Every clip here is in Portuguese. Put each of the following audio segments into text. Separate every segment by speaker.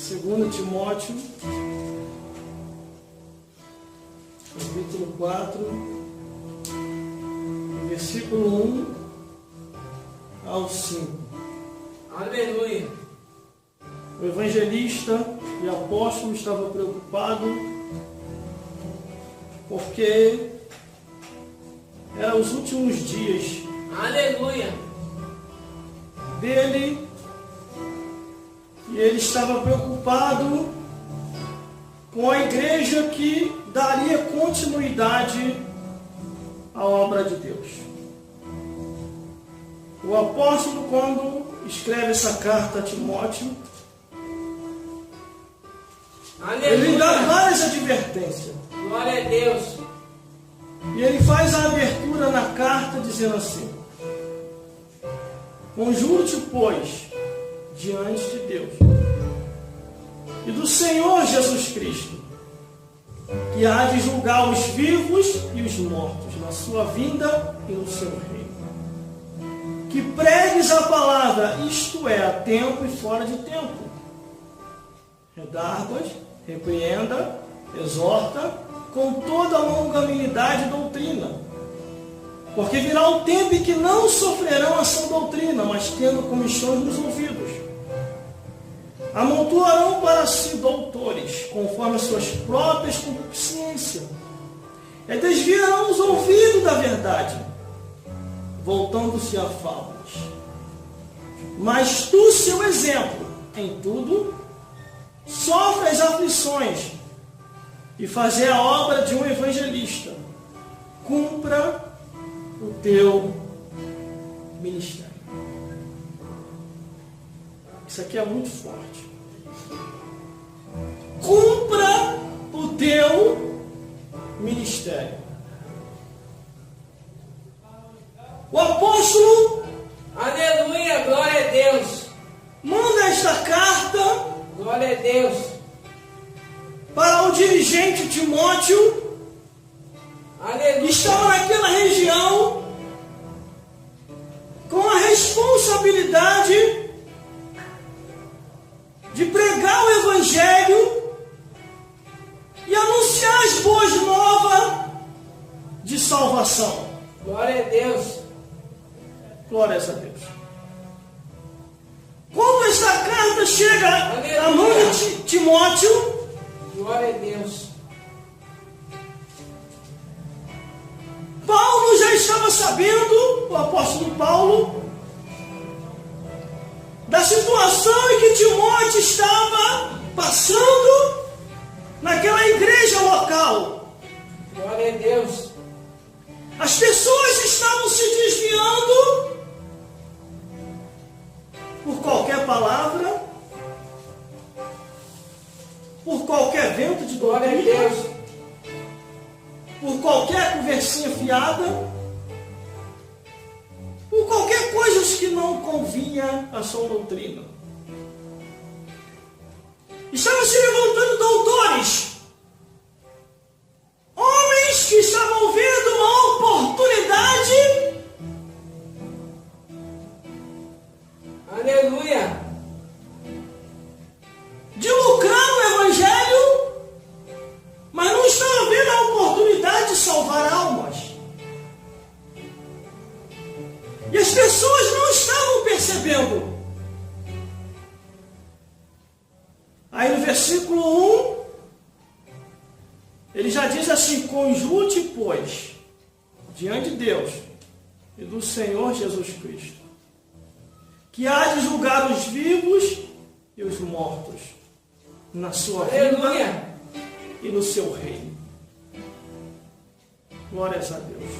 Speaker 1: 2 Timóteo, capítulo 4, versículo 1 ao 5.
Speaker 2: Aleluia.
Speaker 1: O evangelista e apóstolo estava preocupado porque eram os últimos dias
Speaker 2: Aleluia.
Speaker 1: dele e ele estava preocupado com a igreja que daria continuidade à obra de Deus. O apóstolo, quando escreve essa carta a Timóteo, ele dá
Speaker 2: Aleluia.
Speaker 1: várias advertências.
Speaker 2: Glória a Deus.
Speaker 1: E ele faz a abertura na carta dizendo assim: conjure-te, pois, diante de Deus e do Senhor Jesus Cristo, que há de julgar os vivos e os mortos na sua vinda e no seu reino. Que pregues a palavra, isto é, a tempo e fora de tempo. Redarguas, repreenda, exorta, com toda a longanimidade e doutrina. Porque virá o tempo em que não sofrerão a sã doutrina, mas tendo comichões nos ouvidos. Amontoarão para si doutores, conforme as suas próprias concupiscências. E desviarão os ouvidos da verdade, voltando-se a fábulas. Mas tu, seu exemplo, em tudo, sofre as aflições e fazer a obra de um evangelista. Cumpra o teu ministério. Isso aqui é muito forte. Cumpra o teu ministério. O apóstolo,
Speaker 2: Aleluia. Glória a Deus.
Speaker 1: manda esta carta
Speaker 2: Glória a Deus.
Speaker 1: para o dirigente Timóteo, que
Speaker 2: Aleluia.
Speaker 1: estava naquela região com a responsabilidade de pregar o evangelho e anunciar as boas novas de salvação.
Speaker 2: Glória a Deus.
Speaker 1: Glórias a Deus. Quando esta carta chega à mão de Timóteo,
Speaker 2: Glória a Deus.
Speaker 1: Paulo já estava sabendo, o apóstolo Paulo, da situação em que Timóteo estava passando naquela igreja local.
Speaker 2: Glória a Deus.
Speaker 1: As pessoas estavam se desviando por qualquer palavra, por qualquer vento de
Speaker 2: Glória a
Speaker 1: doutrina,
Speaker 2: Deus.
Speaker 1: por qualquer conversinha fiada, por qualquer coisa que não convinha à sua doutrina. Estavam se levantando doutores, homens que estavam vendo uma oportunidade
Speaker 2: Aleluia.
Speaker 1: de lucrar o evangelho, mas não estavam vendo a oportunidade de salvar almas. E as pessoas não estavam percebendo. Aí no versículo 1, ele já diz assim: conjure-te, pois, diante de Deus e do Senhor Jesus Cristo, que há de julgar os vivos e os mortos na sua vida
Speaker 2: Aleluia.
Speaker 1: e no seu reino. Glórias a Deus.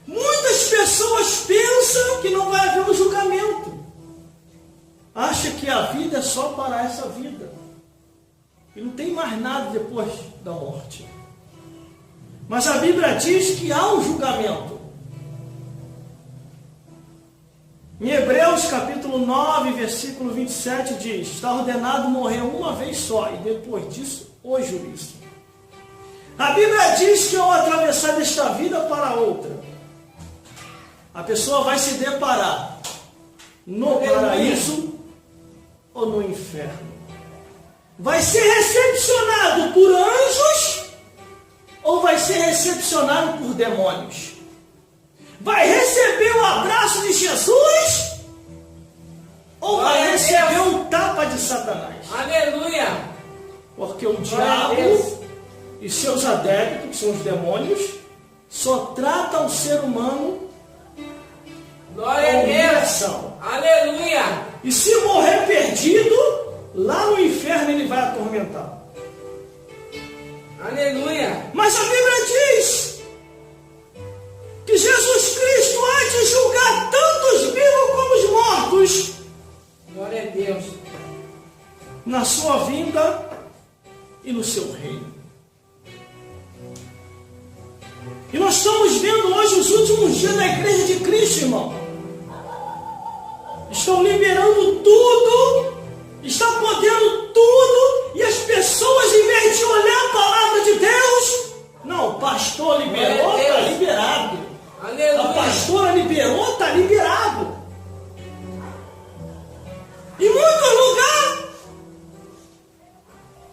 Speaker 1: Muitas pessoas pensam que não vai haver um julgamento. Acha que a vida é só para essa vida. E não tem mais nada depois da morte. Mas a Bíblia diz que há um julgamento. Em Hebreus capítulo 9, versículo 27 diz: está ordenado morrer uma vez só, e depois disso, o juízo. A Bíblia diz que ao atravessar desta vida para outra, a pessoa vai se deparar no paraíso ou no inferno? Vai ser recepcionado por anjos ou vai ser recepcionado por demônios? Vai receber o abraço de Jesus ou vai receber um tapa de Satanás?
Speaker 2: Aleluia.
Speaker 1: Porque o diabo e seus adeptos, que são os demônios, só tratam o ser humano
Speaker 2: Glória a
Speaker 1: com
Speaker 2: Deus.
Speaker 1: humilhação.
Speaker 2: Aleluia.
Speaker 1: E se morrer perdido, lá no inferno ele vai atormentar.
Speaker 2: Aleluia.
Speaker 1: Mas a Bíblia diz que Jesus Cristo há de julgar tanto os vivos como os mortos
Speaker 2: Glória a Deus.
Speaker 1: na sua vinda e no seu reino. E nós estamos vendo hoje os últimos dias da Igreja de Cristo, irmão. Estão liberando tudo, está podendo tudo, e as pessoas, em vez de olhar a palavra de Deus, não, o pastor liberou, está liberado.
Speaker 2: Aleluia.
Speaker 1: A pastora liberou, está liberado. Em muitos lugares,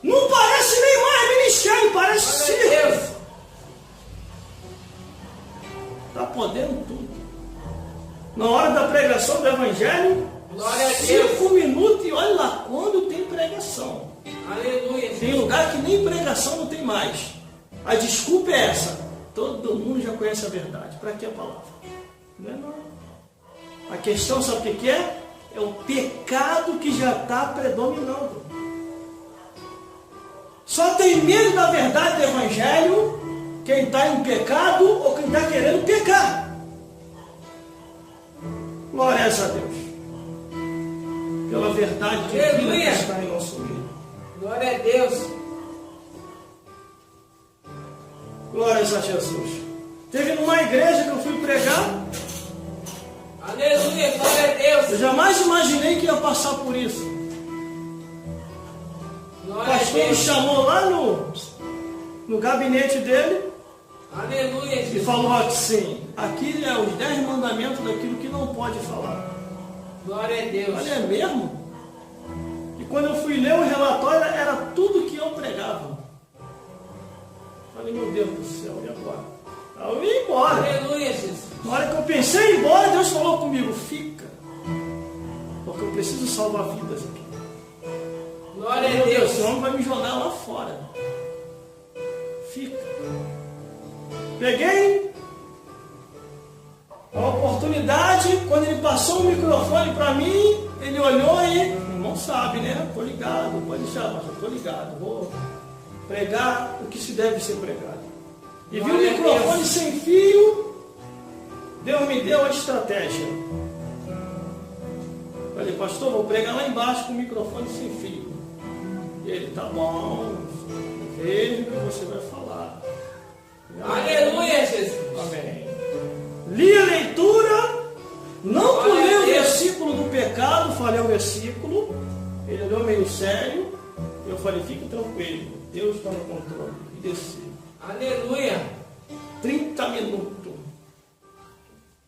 Speaker 1: não parece nem mais ministério, parece
Speaker 2: Glória a
Speaker 1: circo.
Speaker 2: Deus.
Speaker 1: Está podendo tudo. Na hora da pregação do Evangelho,
Speaker 2: Glória a Deus.
Speaker 1: 5 minutos e olha lá quando tem pregação.
Speaker 2: Aleluia.
Speaker 1: Tem lugar que nem pregação não tem mais. A desculpa é essa. Todo mundo já conhece a verdade. Para que a palavra? Não é não. A questão, sabe o que é? É o pecado que já está predominando. Só tem medo da verdade do Evangelho quem está em pecado ou quem está querendo pecar. Glórias a Deus. Pela verdade divina que está em nosso meio.
Speaker 2: Glória a Deus.
Speaker 1: Glórias a Jesus. Teve numa igreja que eu fui pregar.
Speaker 2: Aleluia. Glória a Deus.
Speaker 1: Eu jamais imaginei que ia passar por isso. O
Speaker 2: Glória a
Speaker 1: pastor me
Speaker 2: Deus.
Speaker 1: chamou lá no gabinete dele
Speaker 2: Aleluia.
Speaker 1: e falou assim: aqui é os 10 mandamentos daquilo que não pode falar.
Speaker 2: Glória a Deus.
Speaker 1: Olha, é mesmo? E quando eu fui ler o relatório, era tudo que eu pregava. Falei, meu Deus do céu, e agora? Aí eu ia embora.
Speaker 2: Aleluia, Jesus.
Speaker 1: Na hora que eu pensei em ir embora, Deus falou comigo: fica, porque eu preciso salvar vidas aqui.
Speaker 2: Glória a
Speaker 1: Meu Deus,
Speaker 2: Deus.
Speaker 1: esse homem vai me jogar lá fora. Fica. Peguei a oportunidade, quando ele passou o microfone para mim, ele olhou e, irmão sabe, né? Estou ligado, pode deixar, mas eu estou ligado, vou pregar o que se deve ser pregado. E viu o
Speaker 2: Glória a
Speaker 1: microfone
Speaker 2: Deus.
Speaker 1: sem fio, Deus me deu a estratégia. Falei, pastor, vou pregar lá embaixo com o microfone sem fio. E ele, tá bom, veja o que você vai falar.
Speaker 2: Aleluia, Jesus.
Speaker 1: Amém. Li a leitura, não
Speaker 2: Glória
Speaker 1: pulei
Speaker 2: a
Speaker 1: o
Speaker 2: Deus.
Speaker 1: versículo do pecado, falei o versículo. Ele olhou meio sério. Eu falei, fique tranquilo, Deus está no controle. E desci.
Speaker 2: Aleluia.
Speaker 1: 30 minutos.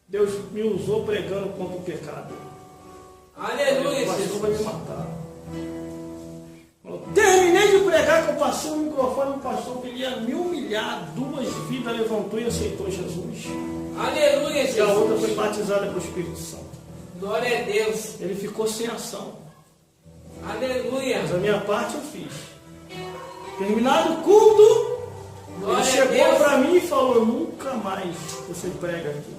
Speaker 1: Deus me usou pregando contra o pecado.
Speaker 2: Aleluia,
Speaker 1: O pastor vai me
Speaker 2: Jesus.
Speaker 1: matar. Quando terminei de pregar, que eu passei o microfone, o pastor queria me humilhar. 2 vidas levantou e aceitou Jesus.
Speaker 2: Aleluia,
Speaker 1: E a outra foi
Speaker 2: Jesus.
Speaker 1: batizada com o Espírito Santo.
Speaker 2: Glória a Deus.
Speaker 1: Ele ficou sem ação.
Speaker 2: Aleluia.
Speaker 1: Mas a minha parte eu fiz. Terminado o culto, ele
Speaker 2: Glória a
Speaker 1: chegou
Speaker 2: Deus.
Speaker 1: para mim e falou, nunca mais você prega aqui.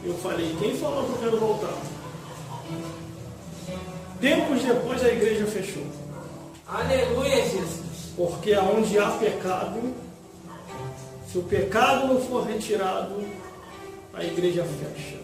Speaker 1: Eu falei, quem falou que eu quero voltar? Tempos depois a igreja fechou.
Speaker 2: Aleluia, Jesus.
Speaker 1: Porque aonde há pecado, se o pecado não for retirado, a igreja fecha.